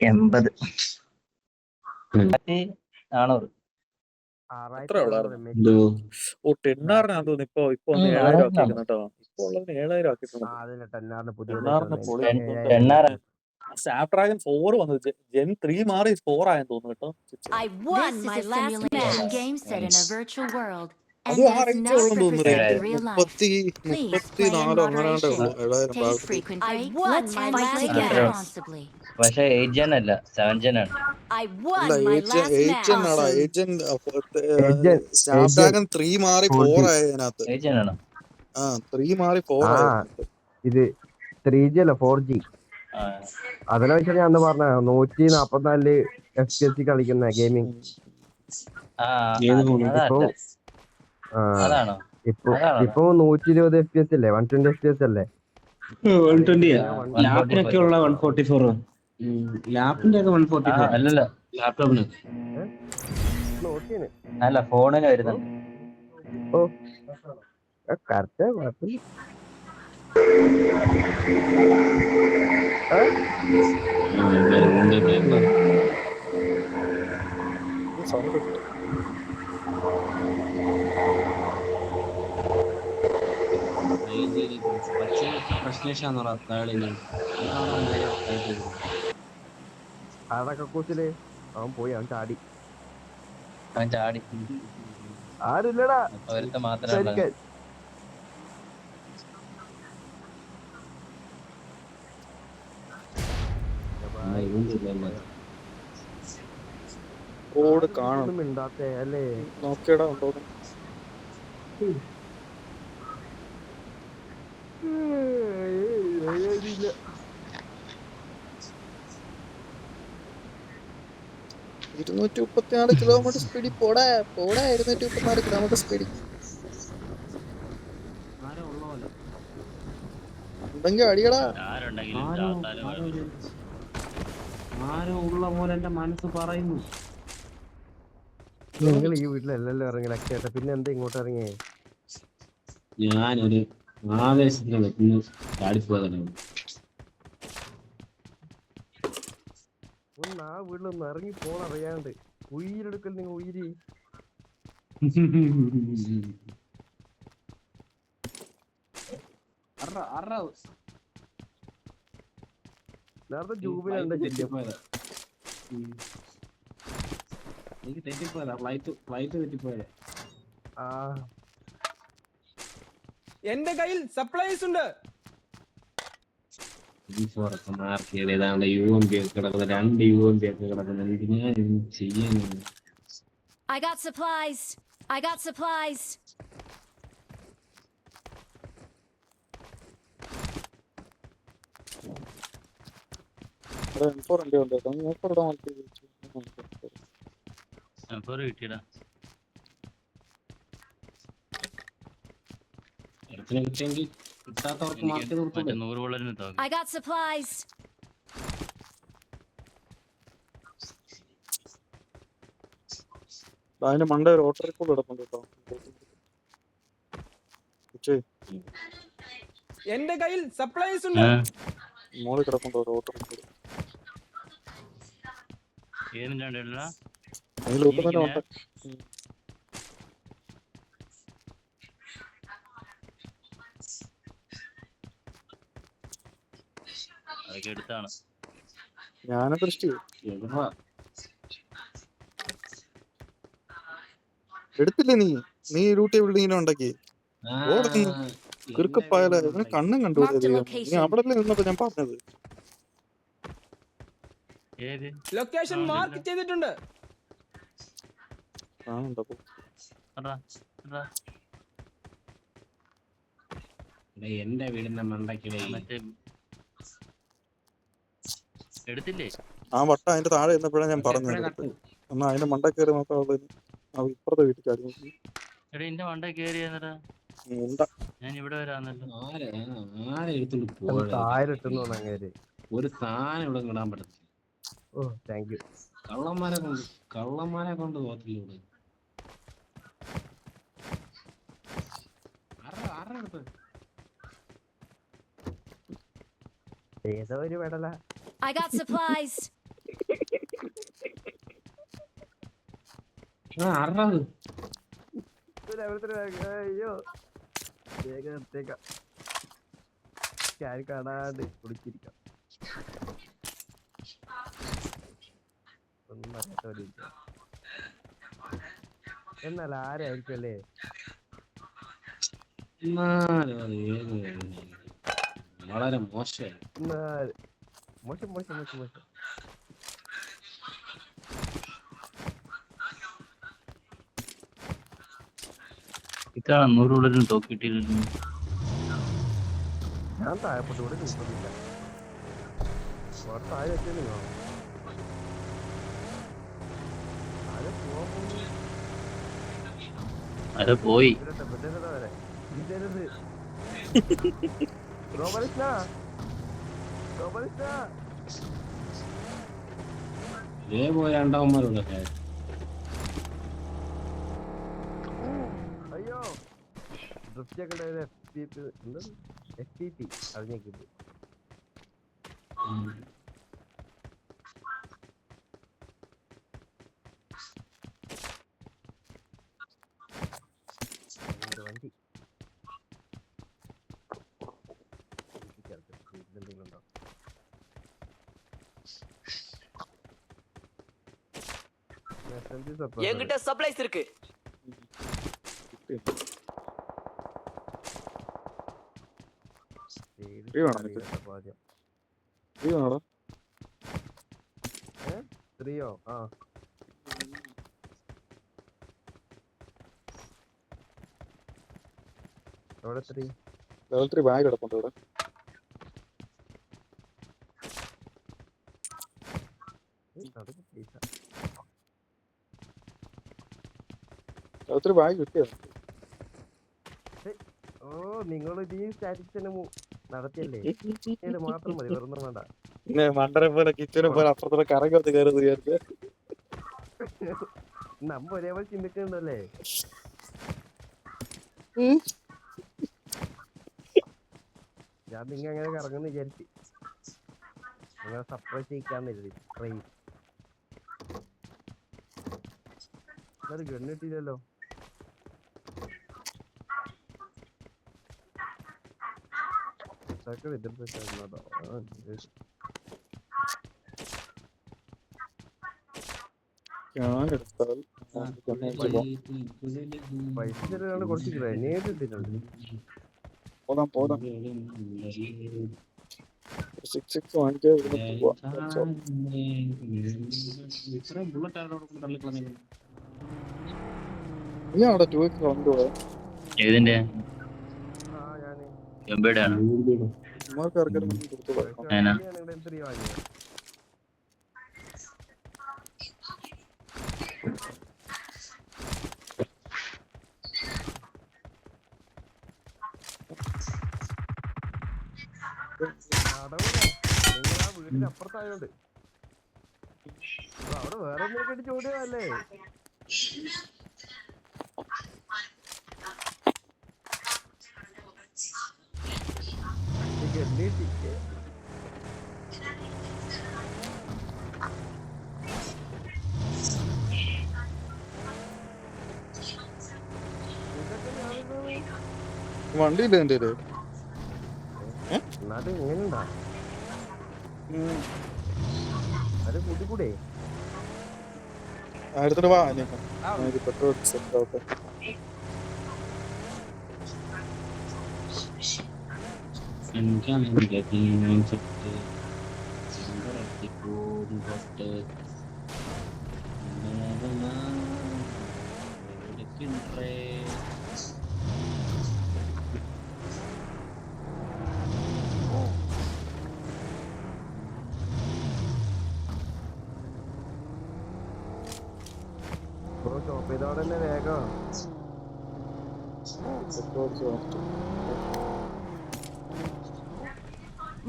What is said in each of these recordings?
80 400. അത്രേ ഉള്ളായിരുന്നു. എന്തോ ഓ 10R തോന്നുന്നു. ഇപ്പൊ ഒന്ന് 7000 ആക്കിയിരിക്കുന്നു കേട്ടോ. ഇപ്പൊ ഉള്ളത് 7000 ആക്കിയിട്ടുണ്ട്. അതിന് 10R പുതിയ 10R പൊളി. 10R സ്നാപ്ഡ്രാഗൺ 4 വന്നത് Gen 3 മാറി 4 ആയെന്ന് തോന്നുന്നു കേട്ടോ. I won my last match. Game set in a virtual world. അത് ആ റേഞ്ച് ഉള്ളു തോന്നുന്നു. 34 അങ്ങനെയാണ്ടേ ഉള്ളു. 7000 Take frequent breaks and play responsibly. പക്ഷെ 8 ജൻ അല്ല 7 ജൻ ആണ്. I won my last match. Snapdragon 3 മാറി 4 ആയതിനകത്ത്. 8 ജൻ ആണോ? 3 മാറി 4 ആയി. ഇത് 3G അല്ല 4G. അതിനെ വെച്ചാൽ ഞാൻ പറഞ്ഞ 144 FPS കളിക്കുന്ന ഗെയിമിംഗ്. അതാണോ? ഇപ്പൊ 120 FPS അല്ലേ, 120 FPS അല്ലേ? 120 ലാപ്പിനൊക്കെ ഉള്ള 144. ലാപ്പിന്റെ ഒക്കെ 144 അല്ലല്ല, ലാപ്ടോപ്പിന് അല്ല ഫോണിന് വരുന്നുണ്ട്. ഓ കറക്റ്റ് കുഴപ്പമില്ല. അതൊക്കെ കൂച്ചില് അവൻ പോയി, അവൻ ചാടി. ആരില്ലടാ മാത്രമേ കോഡ് കാണും. മിണ്ടാത്തെ അല്ലേ? നോക്കിയടാ ഉണ്ടോ? ഇല്ല. 234 കിലോമീറ്റർ സ്പീഡിൽ പോടാ 234 കിലോമീറ്റർ സ്പീഡിൽ ഉണ്ടെങ്കിൽ അടിയടാ. ആരോ ഉള്ള പോലെ എന്റെ മനസ്സ് പറയുന്നു. നിങ്ങൾ ഈ വീട്ടിലല്ലല്ലോ ഇറങ്ങി ലക്ഷേട്ട, പിന്നെ എന്താ ഇങ്ങോട്ട് ഇറങ്ങിയേ? ഞാനൊരു ആവേശത്തിന് ചാടിപ്പോയതല്ലേ. ഒന്ന് ആ വീട്ടിലൊന്ന് ഇറങ്ങി പോണറിയാണ്ട് ഉയിരെടുക്കൽ നിങ്ങൾ ഉയിരി. നേരത്തെ ജൂബിലുണ്ട് തെറ്റിപ്പോയതാ. എനിക്ക് തെറ്റിപ്പോയതാ, ഫ്ലൈറ്റ് തെറ്റിപ്പോയതാ. എന്റെ കയ്യിൽ സപ്ലൈസ് ഉണ്ട്. ഏതാണ്ട് UMP കിടക്കുന്ന 2 UMP ഒക്കെ കിടക്കുന്ന ഞാൻ ചെയ്യാൻ. I got supplies. കിട്ടാത്തവർക്ക് മാറ്റി കൊടുത്തു. I got supplies. അതിന്റെ മണ്ട ഒരു ഓട്ടോ റിക്കോർഡ് കിടപ്പുണ്ട് കേട്ടോ. എന്റെ കയ്യിൽ സപ്ലൈസ് ഉണ്ട്. മോളിൽ കിടപ്പുണ്ട് ഒരു ഓട്ടോ റിക്കോർഡ്. ഞാനെ ദൃഷ്ടി എടുത്തില്ലേ നീ റൂട്ട് ബിൽഡിങ്ങിനെ ഉണ്ടാക്കി കുറുക്കപ്പായാലേ ഇവന് കണ്ണും കണ്ടുകൂടെ? നീ അവിടെ നിന്നപ്പോ ഞാൻ പറഞ്ഞത്. ലൊക്കേഷൻ മാർക്ക് ചെയ്തിട്ടുണ്ട്. എന്റെ വീടിന്റെ മണ്ടക്കിടെ എടുത്തില്ലേ? ആ വട്ട അതിന്റെ താഴെ ഇരുന്നപ്പോഴാണ് ഞാൻ പറഞ്ഞത്. എന്നാ അതിന്റെ മണ്ട കയറി നോക്കാവുള്ളൂ. ഇപ്പുറത്തെ വീട്ടിൽ കാര്യം ഞാൻ ഇവിടെ വരാന്നല്ലോ. ഒരു സാധനം ഇവിടെ ഇടാൻ പറ്റത്തില്ല. ഓ താങ്ക് യു. കള്ളന്മാരെ കൊണ്ട് പോകത്തില്ല ഇവിടെ. ഏതോ ഒരു വെടല. I got supplies. ആറാത് അയ്യോ വേഗം നിർത്തേക്കാം. ഞാൻ കാണാണ്ട് കുടിച്ചിരിക്കാം. ഒന്നും അറിയാത്തവരില്ല. എന്നാൽ ആരായിരിക്കും അല്ലേ? വളരെ മോശമായി. മോശം മോശം മോശം മോശം. ഇതാണ് 100 തോക്കിട്ടിരുന്നു. ഞാൻ താഴെപ്പെട്ടു കൂടെ നിൽക്കുന്നില്ല. താഴെ എത്തിയോ നിങ്ങൾ? താഴെ അത് പോയി. ഇതേപോലെ രണ്ടാമന്മാരുള്ളൊക്കെ അയ്യോ ഡ്രിഫ്റ്റൊക്കെ FPP അറിഞ്ഞേക്കിത്. വണ്ടി എന്തെങ്കിലും ഉണ്ടോ? என்கிட்ட சப்ளைஸ் இருக்கு. ത്രീയോ? ആ എവിടെ 3? ലെവൽ 3 ബാഗ് കിടപ്പുണ്ട് ഇവിടെ. ലെവൽ 3 ബാഗ് കിട്ടിയോ? ഓ നിങ്ങൾ ഈ സ്റ്റാറ്റിക്സിന് നടത്തിയല്ലേ? ഇത് മാത്രം മതി, വേറൊന്നും വേണ്ട. പിന്നെ മണ്ടരെ പോലെ കിച്ചനെ പോലെ അപ്പുറത്തോടെ കറങ്ങി കയറുന്നത് വിചാരിച്ചു. നമ്മ ഒരേപോലെ ചിന്തിക്കുന്നുണ്ടല്ലേ? ഞാൻ നിങ്ങ അങ്ങനെ കറങ്ങുന്ന വിചാരിച്ച് നിങ്ങളെ സർപ്രൈസ് ചെയ്യിക്കാന്ന് കരുതി. ട്രെയിൻ അത് ഗണ്ണ് കിട്ടിയില്ലല്ലോ. പൈസ ചെറിയ കുറച്ച് ഗ്രനേഡ് ഇട്ടിട്ടുണ്ട്. പോതാം 6 വാങ്ങിക്കാൻ നീ അവിടെ 2x കൊണ്ടുപോയ ഏതിന്റെ ഞാന് എമ്പേടാണ് ഇമാർക്ക് ആർക്കാരും കൊടുത്തു പോയ വീടിന്റെ അപ്പുറത്തായോണ്ട് അവിടെ വേറെ ഒന്നും കെട്ടി ചോദ്യമല്ലേ? വണ്ടി ഇല്ല എന്റെ എന്നാലും എങ്ങനെയുണ്ടാ അത് കൂട്ടിക്കൂടെ? എടുത്തിട്ട് വാ. പെട്രോൾ സെറ്റ് ആവട്ടെ. സ്റ്റോപ്പ് ചെയ്തോടെ തന്നെ വേഗം.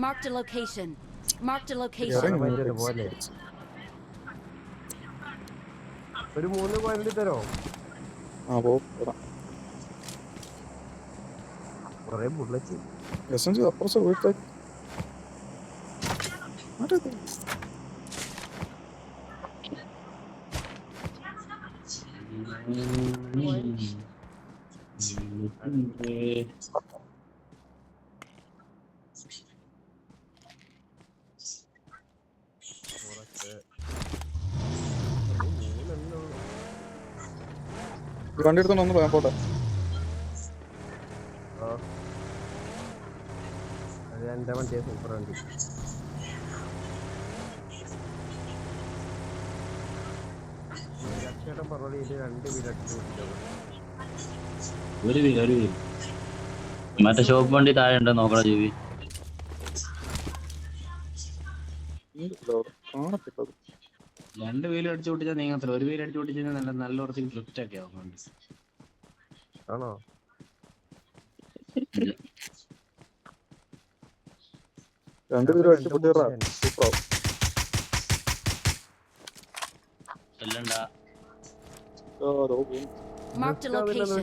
Marked a location. Marked a location. പോലെ ഒരു 3 പോയിന്റ് തരോ? കൊറേ ബുള്ളറ്റ് അപ്പുറത്ത് വീട്ടിലേക്ക് വണ്ടി എടുത്തോണ്ട് ഒന്ന് പോയാ പോട്ടെ. അത് എന്റെ വണ്ടിയാ, സൂപ്പർ വണ്ടി. ചേട്ടൻ പറഞ്ഞോളി, ഇത് 2 വീട് അടിച്ചു കൊടുത്തത്. മറ്റേ ഷോപ്പ് വണ്ടി താഴെ ഉണ്ടോ നോക്കണ ജീവി. കാണത്തില്ല. 2 വീല് അടിച്ചു പൊട്ടിച്ചാൽ നീങ്ങത്തില്ല. 1 വീല് അടിച്ചു പൊട്ടിച്ചാൽ നല്ല ഉറച്ചിൽ ഡ്രിഫ്റ്റ് ഒക്കെ ആവും. ആണോ? രണ്ടുപേരും അടിച്ചു പൊട്ടിയറാ. സൂപ്പറാവും. Marked a location.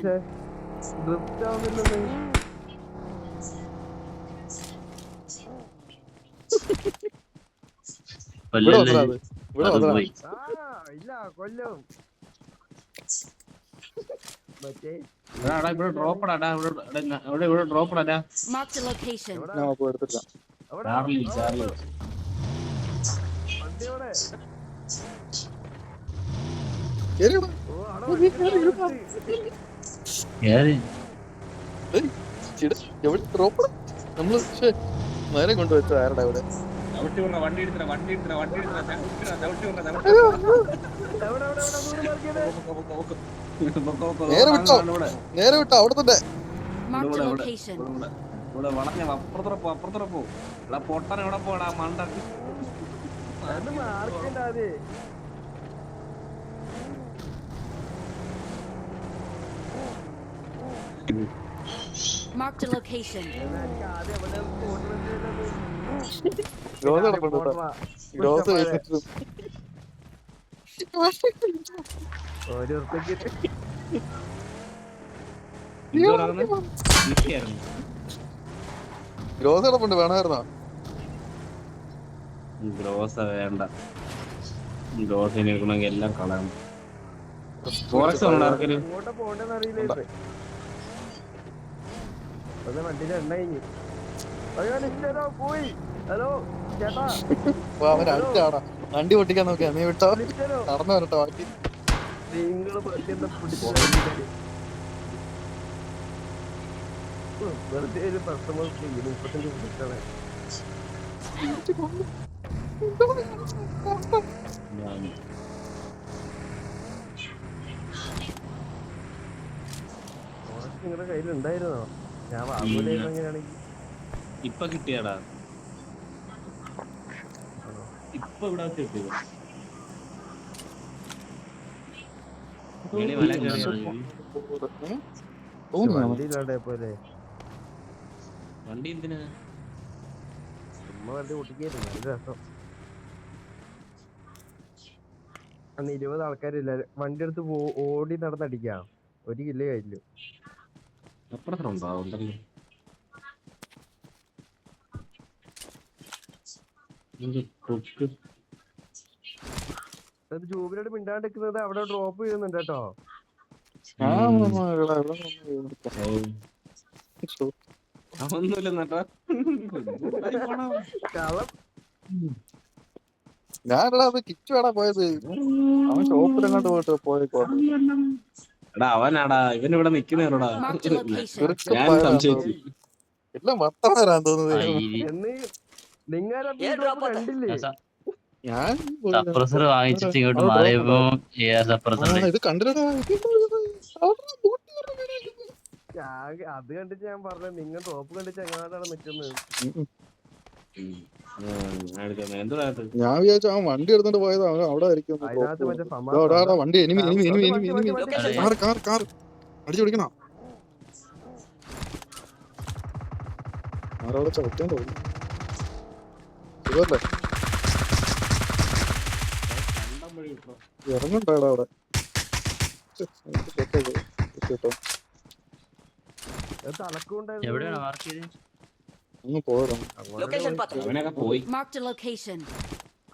ഡ്രിഫ്റ്റ് ആവുന്നില്ലെന്ന്. ഇവിടെ വന്നതാ അത്. ഇവിടെ വന്നതാ. ഇല്ല കൊല്ലും. മറ്റേ ഇവിടെ ഡ്രോപ്പ് ഇടാ. ഇവിടെ ഡ്രോപ്പ് ഇടാ. Marked a location. ഞാൻ പോയി എടുത്തില്ല. ചാർലി വണ്ടിയോടെ കേറിയോടാ. എവിടെ ഡ്രോപ്പ് നമ്മള് നേരെ കൊണ്ടുവച്ച ആരുടെ ഇവിടെ നേരെ വിട്ടോ അവിടെ തന്നെ. Marked a location. ഇവിടെ വളഞ്ഞ അപ്പുറത്തുറപ്പോ പൊട്ടൻ എവിടെ പോടാ മണ്ട. അത് മാർക്കിണ്ടാതെ. Marked a location. ഗ്രോസ് കിടപ്പുണ്ട്. ഗ്രോസ് കഴിച്ചിട്ട് ഗ്രോസ് കിടപ്പുണ്ട്. വേണമായിരുന്നോ? ഗ്രോസ വേണ്ട. ഗ്രോസിന് എടുക്കണമെങ്കിൽ എല്ലാം കളയണം. ഫോറക്സ് ആർക്കൊരു ഇങ്ങോട്ട് പോണ്ടെന്ന് അറിയില്ല. വണ്ടിയിലെ എണ്ണ കഴിഞ്ഞു. അയ്യോ നിശ്ചയോ പോയി. ഹലോ ചേട്ടാ, അവൻ അടുത്താടാ വണ്ടി പൊട്ടിക്കാൻ നോക്കിയാ. നീ വിട്ടോ, നിശ്ചയോ നടന്നു വരട്ടോ ബാക്കി. നിങ്ങള് വെറുതെ ഒരു കസ്റ്റമേഴ്സ് 35 കൊടുക്കണേ. നിങ്ങളുടെ കയ്യിലുണ്ടായിരുന്നോ? ഞാൻ വാങ്ങൂലായിരുന്നു. അങ്ങനെയാണെങ്കിൽ ഇപ്പൊ കിട്ടിയാടാ. ഇപ്പൊ ഇവിടെ കിട്ടിയത് വണ്ടിയില്ലാണ്ടേ പോലെ. വണ്ടി എന്തിനാ ചുമ്മാ വണ്ടി പൊട്ടിക്കായിരുന്നു. നല്ല രസം. അന്ന് 20 ആൾക്കാരില്ല. വണ്ടി എടുത്ത് ഓടി നടന്നടിക്കാം. 1 കിലോ കഴിഞ്ഞു. അപ്പുറത്തുണ്ടോ? ഉണ്ടല്ലോ. ജൂബിലോട് മിണ്ടാണ്ടിരിക്കുന്നത് അവിടെ ഡ്രോപ്പ് ചെയ്യുന്നുണ്ട് കേട്ടോ. ഞാനെടാ അത് കിച്ചു വേടാ പോയത്. അവൻ ഷോപ്പിലെങ്ങോട്ട് പോയിട്ട് പോയേക്കോ. എടാ അവനാടാ. ഇവൻ ഇവിടെ നിക്കുന്നേടാ. Marked a location. ഞാൻ സംശയിച്ചു. എല്ലാം വർത്തമാനാന്ന് തോന്നുന്നത്. നിങ്ങൾ കണ്ടില്ലേ? ഞാൻ സപ്രസർ വാങ്ങിച്ചിട്ട് ഇങ്ങോട്ട് മാറിയപ്പോ സപ്രസർ ഇത് കണ്ടില്ലടാ. അത് കണ്ടിട്ട് ഞാൻ പറഞ്ഞു നിങ്ങൾ ടോപ്പ് കണ്ടിട്ട് എങ്ങാണ്ടാണ് നിക്കുന്നത്. ഞാൻ വിചാരിച്ചു അവൻ വണ്ടി എടുത്തോണ്ട് പോയത് അവൻ അവിടെ ആയിരിക്കും. അതിനകത്ത് മറ്റേ വണ്ടി കാർ അടിച്ചു പിടിക്കണ ആരവിടെ ചവിറ്റാൻ തോന്നുന്നു. ഇറങ്ങണ്ടാടാ അവിടെ. എവിടെയാണ് മാർക്ക് ചെയ്ത്? ഒന്ന് പോയതാ. അവനൊക്കെ പോയി. Marked a location.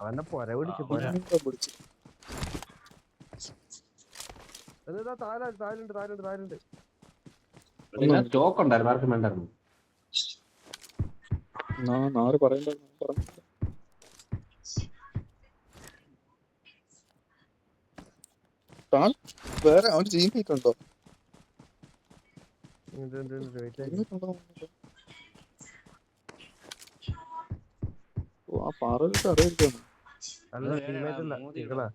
അവന്റെ പൊര പിടിച്ചു. എന്നിട്ടാ താലുണ്ട്. സ്റ്റോക്ക് ഉണ്ടായിരുന്നു, ആർക്കും വേണ്ടായിരുന്നു. ആര് പറയണ്ട വേറെ അവന് ടീമേറ്റ് ഉണ്ടോ? ആ പാറയിലിട്ട് അറിയായിരിക്കാണ്. അല്ല ടീമേറ്റ് അല്ല നിങ്ങളാ.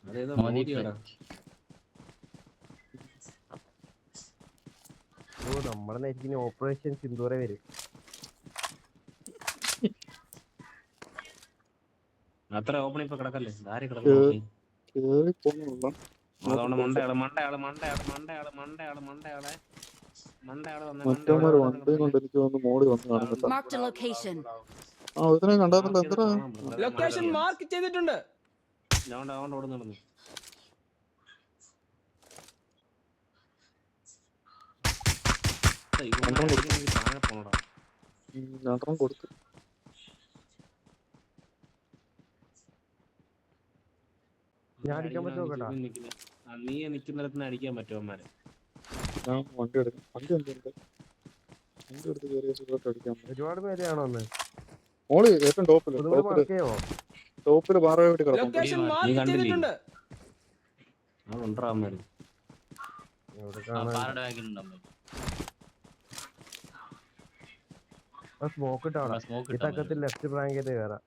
അതേതാ മോദി മോദിയാടാ. ഓ നമ്മുടെ നെറ്റിന് ഓപ്പറേഷൻ സിന്ദൂര വരും. അത്ര ഓപ്പൺ ഇപ്പൊ കിടക്കല്ലേ, ആര് കിടക്കുന്നു? കേറി പോകുന്നുള്ള അതുകൊണ്ട് മണ്ടയാള് മറ്റന്മാര് വണ്ടിയും കൊണ്ട് എനിക്ക് വന്ന് മോളി വന്ന് കാണുന്നില്ല. Marked a location. ഇതിനെ കണ്ടായിരുന്നല്ലോ. എന്തിനാ ലൊക്കേഷൻ മാർക്ക് ചെയ്തിട്ടുണ്ട്. ഓടുന്നു. രണ്ടെണ്ണം കൊടുത്തു. ഞാൻ അടിക്കാൻ പറ്റുമോ കേട്ടാ? നീ നിക്കുന്നിടത്തിന് അടിക്കാൻ പറ്റുമോ? ഞാൻ വണ്ടി എടുക്കും. വണ്ടി എന്തുണ്ട്? വണ്ടി എടുത്ത് കയറിയ സുഖമായിട്ട് അടിക്കാൻ പറ്റും. ഒരുപാട് പേരെയാണോ ഒന്ന് മോളി ഏറ്റവും ടോപ്പില് പാറ വേണ്ടി കിടക്കും. ലൊക്കേഷൻ മാർക്ക് ചെയ്തിട്ടുണ്ട്. സ്മോക്ക് ഇട്ടാണ് ഈ തക്കത്തിൽ ലെഫ്റ്റ് പ്രാങ്ക് ചെയ്ത് കയറാം.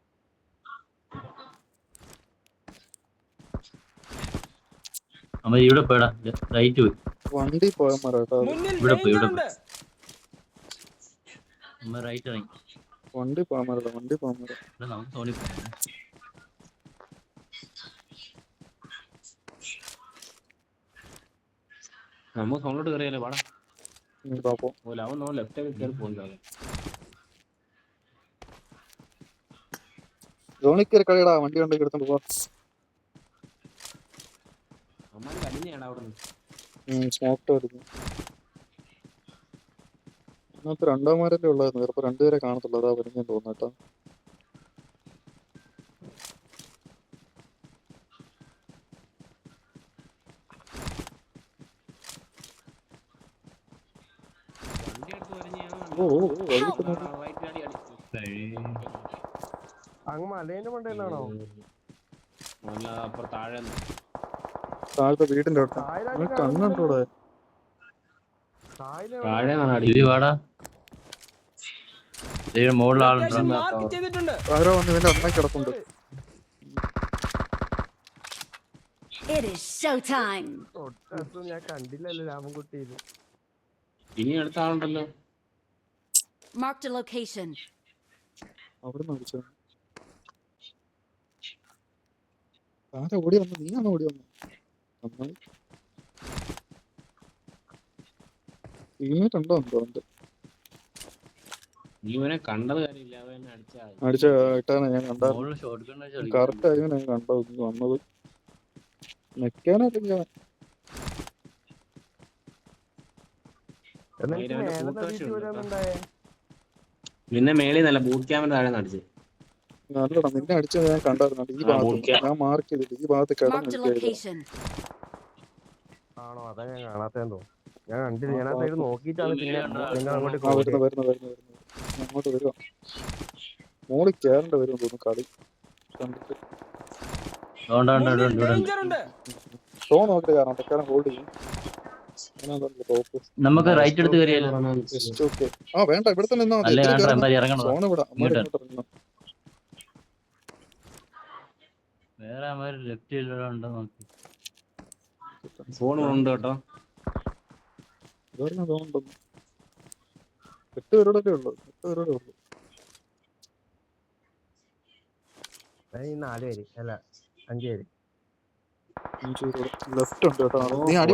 ഇവിടെ പോയടാ, റൈറ്റ് പോയി. വണ്ടി പോയമാരാട്ടോ. മുന്നിൽ ഇവിടെ പോയി, danger ഇവിടെ ഉണ്ട്. റൈറ്റ് ഇറങ്ങി. വണ്ടി പോയമാരാ. നമുക്ക് തോന്നി പോയാ നമ്മ സൗണ്ടോട്ട് കയറിയാലേ പാടാ. അവൻ ലെഫ്റ്റ് കയറി പോകുന്നത്. ജോണിക്കറി കളിയടാ. വണ്ടി കൊണ്ടേക്ക് എടുത്തോണ്ട് പോവാ. അമ്മാര് കല്ലിനെയാണ് അവിടെ നിന്ന് സ്മോക്ക് വരുന്നു. അതിനകത്ത് രണ്ടാമാരല്ലേ ഉള്ളായിരുന്നു. ചിലപ്പോ രണ്ടുപേരെ കാണത്തുള്ളൂ. അതാ വരുന്നേന്ന് തോന്നുന്നു കേട്ടോ. അങ്ങ് മലേന്റെ മണ്ടയിലാണോ? താഴത്തെ വീടിന്റെ കണ്ണുണ്ടോടെ? മുകളിൽ ലൊക്കേഷൻ ആളുണ്ടോ? മാർക്ക് ചെയ്തിട്ടുണ്ട്. ആരോ വന്ന് ഇവന്റെ അമ്മ കിടപ്പുണ്ട്. It is showtime. തൊട്ടടുത്ത് ഞാൻ കണ്ടില്ലല്ലോ രാമൻകുട്ടി. ഇനി അടുത്ത ആളുണ്ടല്ലോ. Marked a location. അവിടെ നിന്ന് അടിച്ചോ. ആരാ ഓടി വന്നു? നീയാണോ ഓടി വന്നു? നന്നായി. ടീമേറ്റ് ഉണ്ടോ എന്തോ ഉണ്ട്. നീ ഇവനെ കണ്ടത് കാര്യമില്ല, അവൻ അടിച്ച ഇട്ടാണ് ഞാൻ കണ്ടത്. കറക്റ്റ് ആയിരുന്നു ഞാൻ കണ്ടത്. വന്നത് മെക്കാനല്ല. നിന്നെ മേളിൽ നല്ല ബൂട്ട് ക്യാമ്പിന് താഴെ അടിച്ചു. നല്ലടാ, നിന്നെ അടിച്ചത് ഞാൻ കണ്ടായിരുന്നു. ഈ ഭാഗത്ത് ഞാൻ മാർക്ക് ചെയ്തിട്ട് ഈ ഭാഗത്ത് Marked a location. ആണോ? അതാ ഞാൻ കാണാത്തേന്ന് തോന്നുന്നു. ഞാൻ കണ്ടില്ല. ഞാൻ ആ സൈഡ് നോക്കിയിട്ടാണ് പിന്നെ അങ്ങോട്ട് അങ്ങോട്ട് വരുവാ. മോളിൽ കയറേണ്ട വരും തോന്നുന്നു. കളി കണ്ടിട്ട് മുന്നിൽ danger ഉണ്ട്. ഷോ നോക്കിട്ട് കാരണം തെക്കാരം ഹോൾഡ് ചെയ്യും. നമുക്ക് റൈറ്റ് എടുത്ത് കയറിയാലോ? വേണ്ട, ഇവിടെ തന്നെ നിന്നാ മതി. സോൺ ഇവിടെ ഇറങ്ങണം. വേറെ ലെഫ്റ്റ് നോക്കി. ഫോണുണ്ട് കേട്ടോ. 8 പേരോടൊക്കെ ഉള്ളു. 8 പേരോടെ ഉള്ളു. 4 പേര് അല്ല 5 പേര്. ലെഫ്റ്റ് ഉണ്ട് കേട്ടോ. നീ അടി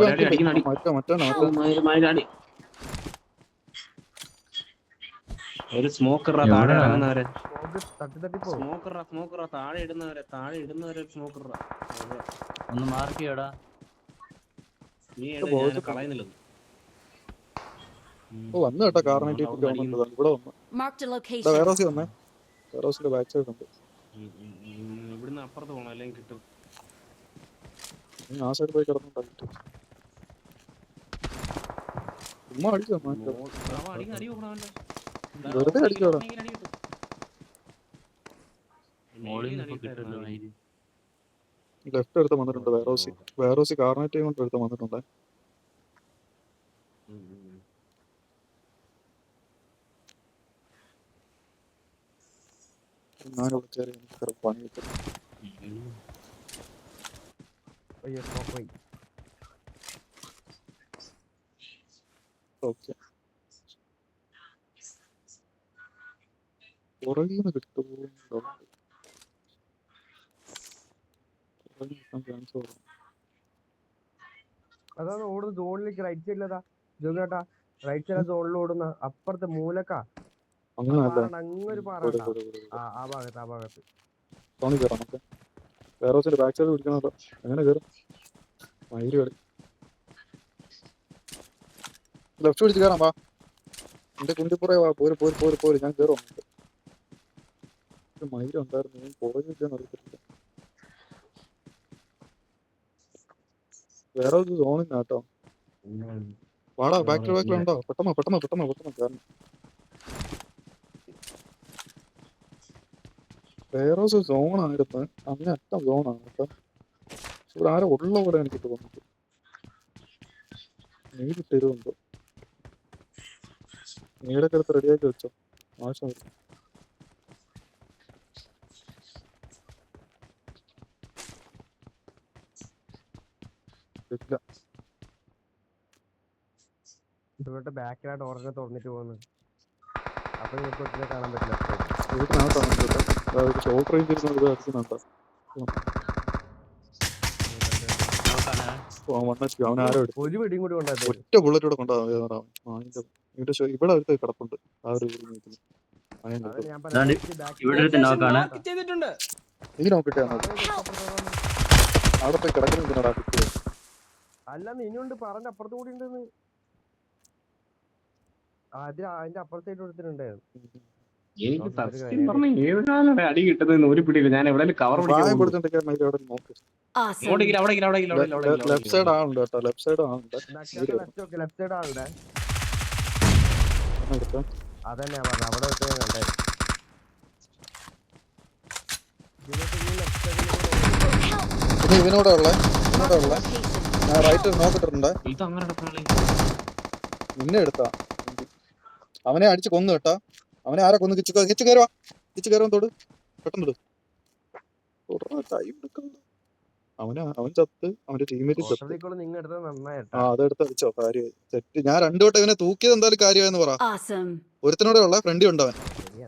ഒരു സ്മോക്കർ താഴെ ഇറങ്ങുന്നവരെ, സ്മോക്കർ താഴെ ഇടുന്നവരെ സ്മോക്കർ ഒന്ന് മാർക്ക് ചെയ്യടാ. നീ കളയുന്നില്ല. വന്നു കേട്ടോ. കാർണേറ്റ് ഇവിടെ വന്നു. Marked a location. വേറോസി വന്നേ. വേറോസിന്റെ ബാക്ക് സൈഡ് ഉണ്ട്. ഇവിടുന്ന് അപ്പുറത്ത് പോകണം, അല്ലെങ്കിൽ കിട്ടും. നീ ആ സൈഡ് പോയി കിടന്നുണ്ടാക്കിട്ട് ചുമ്മാ അടിച്ചോ വെറുതെ അടിക്കോടാ. മോളിൽ നിന്ന് ഇപ്പൊ കിട്ടുമല്ലോ മയില്. ലെഫ്റ്റ് എടുത്ത് വന്നിട്ടുണ്ട് വേറോസി കാർണേറ്റയും കൊണ്ട് എടുത്ത് വന്നിട്ടുണ്ട്. ഞാനിവിടെ കയറി എനിക്ക് പണി കിട്ടും. അയ്യോ smoke പോയി. ഓക്കെ പുറകിൽ നിന്ന് കിട്ടുമോ ചാൻസ് കുറവാണ്. അതാണ് ഓടുന്ന സോണിലേക്ക് റൈറ്റ് സൈഡിലതാ ജോഗേട്ടാ, റൈറ്റ് സൈഡ് സോണിൽ ഓടുന്ന അപ്പുറത്തെ മൂലക്കാ അങ്ങനല്ല അങ്ങൊരു പാറ ആ ഭാഗത്ത് സോണി കയറാം നമുക്ക്. വേറോസിന്റെ ബാക്ക് സൈഡ് പിടിക്കണല്ലോ. എങ്ങനെ കയറും? മയില് കളി ലെഫ്റ്റ് പിടിച്ച് കയറാം. വാ എന്റെ കുണ്ടിപ്പുറേ വാ. പോര് ഞാൻ കയറും. മയിലും ഉണ്ടായിരുന്നു പോയില്ലെന്ന് അറിയത്തില്ല. വേറെ ഒരു സോണില്ല കേട്ടോ. വാടാ ബാക്കിലുണ്ടോ? പെട്ടെന്ന് കാരണം വേറെ സോണായിരുന്നു. അങ്ങനെ അറ്റം സോണാണ് കേട്ടോ. ഇവിടെ ആരോ ഉള്ള പോലെ എനിക്ക് തോന്നുന്നു. നീട് തരുമുണ്ടോ? നീടൊക്കെ എടുത്ത് റെഡിയാക്കി വെച്ചോ. ആവശ്യം വരും. ഇല്ല ഇതുകൊണ്ട് ബാക്കിലായിട്ട് ഓർഡർ തുറന്നിട്ട് പോകുന്നു. അപ്പൊ നിങ്ങൾക്ക് ഒത്തിരി കാണാൻ പറ്റില്ല. വീട്ടിനകത്താണ് കേട്ടോ. ഷോർട്ട് റേഞ്ചിൽ ഇത് അടിക്കുന്നുണ്ടോ? അവൻ ആരോ എടുത്തു. ഒരു വെടിയും കൂടി കൊണ്ടായിരുന്നു. ഒറ്റ ബുള്ളറ്റ് കൂടെ കൊണ്ടുപോകാൻ ഇവിടെ അടുത്ത് കിടപ്പുണ്ട്. ആ ഒരു മാർക്ക് ചെയ്തിട്ടുണ്ട്. നീ നോക്കിട്ടേ അവിടെ പോയി കിടക്കുന്നുണ്ടാ കുട്ടി. അല്ലാന്ന് ഇനിയുണ്ട് പറഞ്ഞ അപ്പുറത്ത് കൂടി ഉണ്ടെന്ന്. അതിന്റെ അപ്പുറത്തായിട്ട് കൊടുത്തിട്ടുണ്ടായിരുന്നു. എനിക്ക് സത്യം പറഞ്ഞ ഏതാണ് അടി കിട്ടുന്നതെന്ന് ഒരു പിടിയില്ല. ഞാൻ എവിടെ കവർ ലെഫ്റ്റ് സൈഡ് ആളുണ്ട് കേട്ടോ. ലെഫ്റ്റ് സൈഡ് ആളുണ്ട്. ലെഫ്റ്റ് സൈഡ് ആളുടെ അതന്നെ പറഞ്ഞു. അവിടെ വെച്ച് ഞാൻ കണ്ടായിരുന്നു. ഇവനോടെ ഉള്ള ഞാൻ റൈറ്റ് നോക്കിട്ടുണ്ട്. നിന്നെ എടുത്താ അവനെ അടിച്ച് കൊന്നു കേട്ടാ. അവനെ ആരെ കൊന്നു? കിച്ച് കയറുവാൻ തോട് പെട്ടെന്ന് ടൈം എടുക്കണ്ട. അവൻ ചത്ത്. അവന്റെ ടീമേറ്റ് ചത്ത്. അതെടുത്ത് അടിച്ചോ? കാര്യമായി സെറ്റ്. ഞാൻ രണ്ടു വട്ടം ഇവനെ തൂക്കിയത് എന്തായാലും കാര്യമായെന്ന് പറ. ഒരുത്തനോടെ ഉള്ള ഫ്രണ്ടി ഉണ്ട്. അവൻ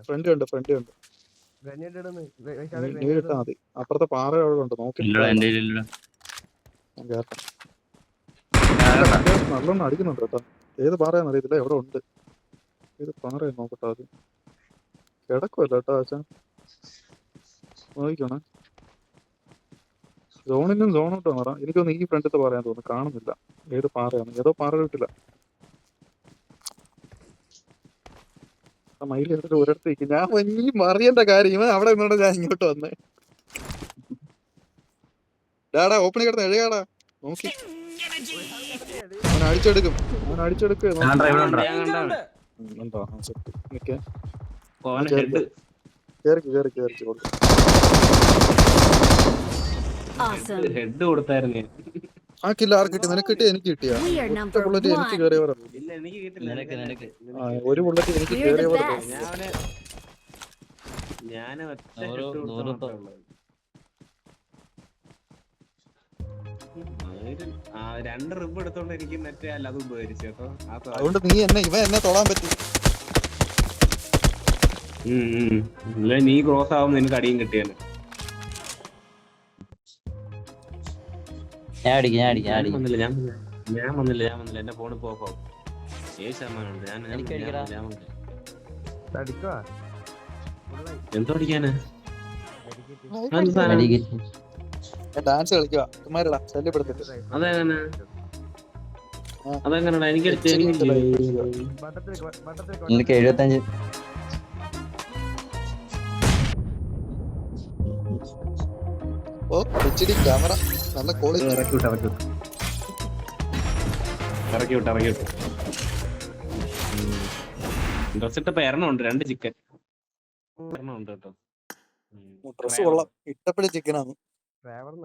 ഫ്രണ്ടി ഉണ്ട്. നീ ഇട്ടാ മതി. അപ്പുറത്തെ പാറ അവിടെ ഉണ്ട്. നോക്കി നല്ലോണം അടിക്കുന്നുണ്ട് കേട്ടോ. ഏത് പാറയാന്ന് അറിയത്തില്ല. എവിടെ ഉണ്ട്? ഏത് പാറയാ നോക്കട്ടെ. അത് കിടക്കുമല്ലോ കേട്ടോ. ആശാൻ നോക്കിക്കോണേ. സോണിനും സോണോട്ടോ പറ. എനിക്കൊന്ന് ഈ ഫ്രണ്ടത്തെ പറയാൻ തോന്നുന്നു. കാണുന്നില്ല ഏത് പാറയാണ്. ഏതോ പാറ കിട്ടില്ല. മയില് എടുത്തിട്ട് ഒരിടത്തേക്ക് ഞാൻ ഈ മറിയേണ്ട കാര്യം അവിടെ നിന്നോണ്ട് ഞാൻ ഇങ്ങോട്ട് വന്നേ. ഡാടാ ഓപ്പണിൽ കിടന്ന് എഴുകാടാ. നോക്കി അവൻ അടിച്ചെടുക്കും. ഹെഡ് കൊടുത്തായിരുന്നു. ആ കില്ല ആർക്ക് കിട്ടി? നിനക്ക് കിട്ടി? എനിക്ക് കിട്ടിയ ബുള്ളറ്റ് എനിക്ക് കയറിയവർ. ഒരു ബുള്ളറ്റ് എനിക്ക് കയറിയവർ. രണ്ട് റിബ് എടുത്തോണ്ട് എനിക്ക് മറ്റേ അല്ല അത് ഉപകരിച്ചു കേട്ടോ. അതുകൊണ്ട് ഇവൻ എന്നെ തൊടാൻ പറ്റി. നീ ക്രോസ് ആവുമ്പോ നിനക്ക് അടിയും കിട്ടിയാല്. ഞാൻ വന്നില്ല. എന്റെ ഫോണിൽ പോക്കോ 7% എന്തോ അടിക്കാന് ഡാൻസ് കളിക്കുക. ശല്യപ്പെടുത്തിട്ട് അതെങ്ങനെയാ? എനിക്ക് 75. ഓ HDക്യാമറ നല്ല ക്വാളിറ്റി. ഇറക്കി വിട്ടു ഡ്രസ് ഇട്ടപ്പോ എറണമുണ്ട് 2 ചിക്കൻ എറണമുണ്ട് കേട്ടോ. ഡ്രസ് കൊള്ളാം, ഇട്ടപ്പോഴേ ചിക്കനാണ്. ട്രാവറിന്